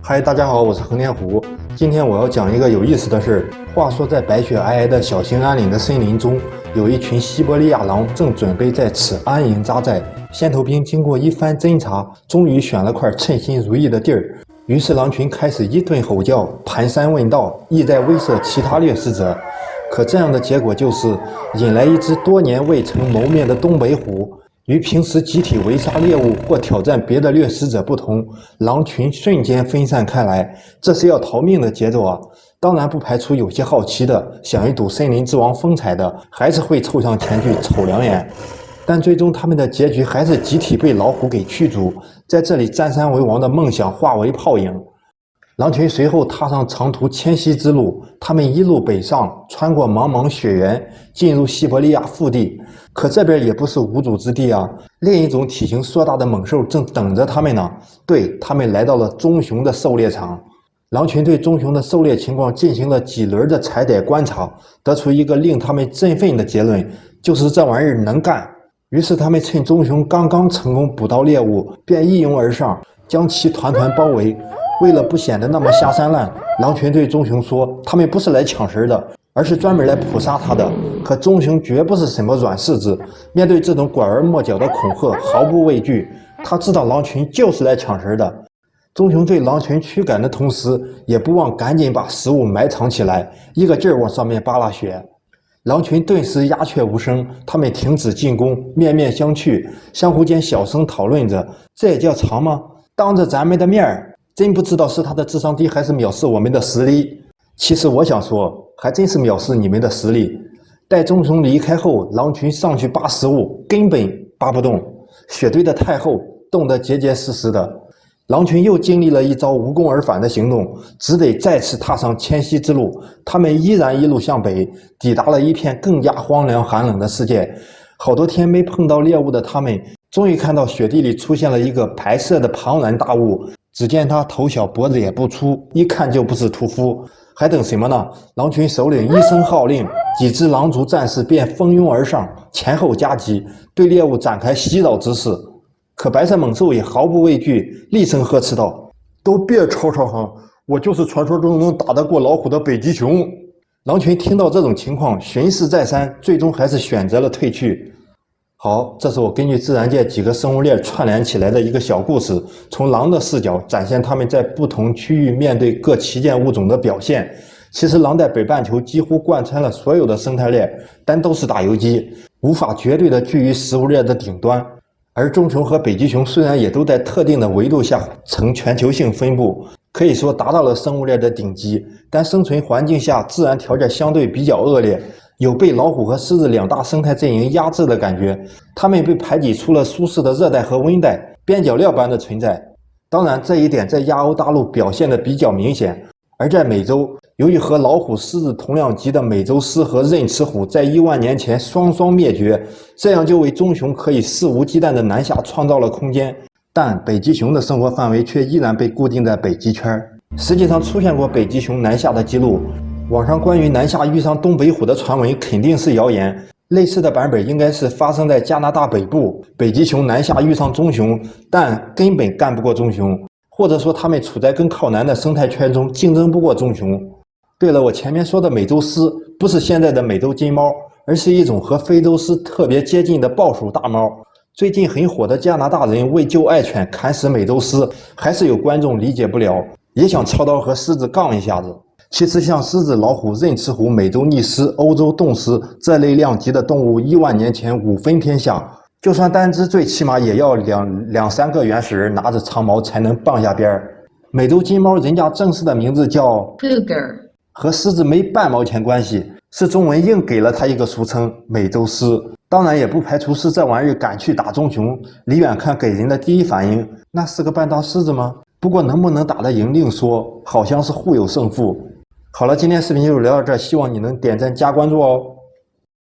嗨，大家好，我是横天虎。今天我要讲一个有意思的事。话说，在白雪皑皑的小兴安岭的森林中，有一群西伯利亚狼正准备在此安营扎寨。先头兵经过一番侦查，终于选了块称心如意的地儿。于是狼群开始一顿吼叫，盘山问道，意在威慑其他掠食者。可这样的结果就是引来一只多年未曾谋面的东北虎。与平时集体围杀猎物或挑战别的掠食者不同，狼群瞬间分散开来，这是要逃命的节奏啊！当然不排除有些好奇的、想一睹森林之王风采的，还是会凑上前去瞅两眼。但最终他们的结局还是集体被老虎给驱逐，在这里占山为王的梦想化为泡影。狼群随后踏上长途迁徙之路，他们一路北上，穿过茫茫雪原，进入西伯利亚腹地。可这边也不是无主之地啊，另一种体型硕大的猛兽正等着他们呢。对，他们来到了棕熊的狩猎场。狼群对棕熊的狩猎情况进行了几轮的采逮观察，得出一个令他们振奋的结论，就是这玩意儿能干。于是他们趁棕熊刚刚成功捕到猎物，便一拥而上，将其团团包围。为了不显得那么下三滥，狼群对棕熊说，他们不是来抢食的，而是专门来捕杀它的。可棕熊绝不是什么软柿子，面对这种拐弯抹角的恐吓毫不畏惧。他知道狼群就是来抢食的。棕熊对狼群驱赶的同时，也不忘赶紧把食物埋藏起来，一个劲儿往上面扒拉雪。狼群顿时鸦雀无声，他们停止进攻，面面相觑，相互间小声讨论着，这也叫藏吗？当着咱们的面儿，真不知道是他的智商低还是藐视我们的实力。其实我想说，还真是藐视你们的实力。待棕熊离开后，狼群上去扒食物，根本扒不动，雪堆得太厚，冻得结结实实的。狼群又经历了一遭无功而返的行动，只得再次踏上迁徙之路。他们依然一路向北，抵达了一片更加荒凉寒冷的世界。好多天没碰到猎物的他们，终于看到雪地里出现了一个白色的庞然大物。只见他头小脖子也不粗，一看就不是屠夫。还等什么呢？狼群首领一声号令，几只狼族战士便蜂拥而上，前后夹击，对猎物展开袭扰之势。可白色猛兽也毫不畏惧，厉声呵斥道：“都别吵吵哈，我就是传说中能打得过老虎的北极熊。”狼群听到这种情况，巡视再三，最终还是选择了退去。好，这是我根据自然界几个生物链串联起来的一个小故事，从狼的视角展现它们在不同区域面对各旗舰物种的表现。其实狼在北半球几乎贯穿了所有的生态链，但都是打游击，无法绝对的居于食物链的顶端。而棕熊和北极熊虽然也都在特定的维度下呈全球性分布，可以说达到了生物链的顶级，但生存环境下自然条件相对比较恶劣。有被老虎和狮子两大生态阵营压制的感觉，它们被排挤出了舒适的热带和温带，边角料般的存在。当然，这一点在亚欧大陆表现得比较明显。而在美洲，由于和老虎、狮子同样级的美洲狮和刃齿虎在1万年前双双灭绝，这样就为棕熊可以肆无忌惮地南下创造了空间。但北极熊的生活范围却依然被固定在北极圈。实际上出现过北极熊南下的记录。网上关于南下遇上东北虎的传闻肯定是谣言，类似的版本应该是发生在加拿大北部，北极熊南下遇上棕熊，但根本干不过棕熊，或者说它们处在更靠南的生态圈中，竞争不过棕熊。对了，我前面说的美洲狮不是现在的美洲金猫，而是一种和非洲狮特别接近的豹属大猫。最近很火的加拿大人为救爱犬砍死美洲狮，还是有观众理解不了，也想操刀和狮子杠一下子。其实像狮子、老虎、刃齿虎、美洲逆狮、欧洲冻狮这类量级的动物1万年前5分天下，就算单只最起码也要两三个原始人拿着长矛才能傍下边儿。美洲金猫人家正式的名字叫 Cougar， 和狮子没半毛钱关系，是中文硬给了它一个俗称美洲狮。当然也不排除是这玩意儿敢去打棕熊，离远看给人的第一反应，那是个半大狮子吗？不过能不能打得赢另说，好像是互有胜负。好了，今天视频就聊到这儿，希望你能点赞加关注哦。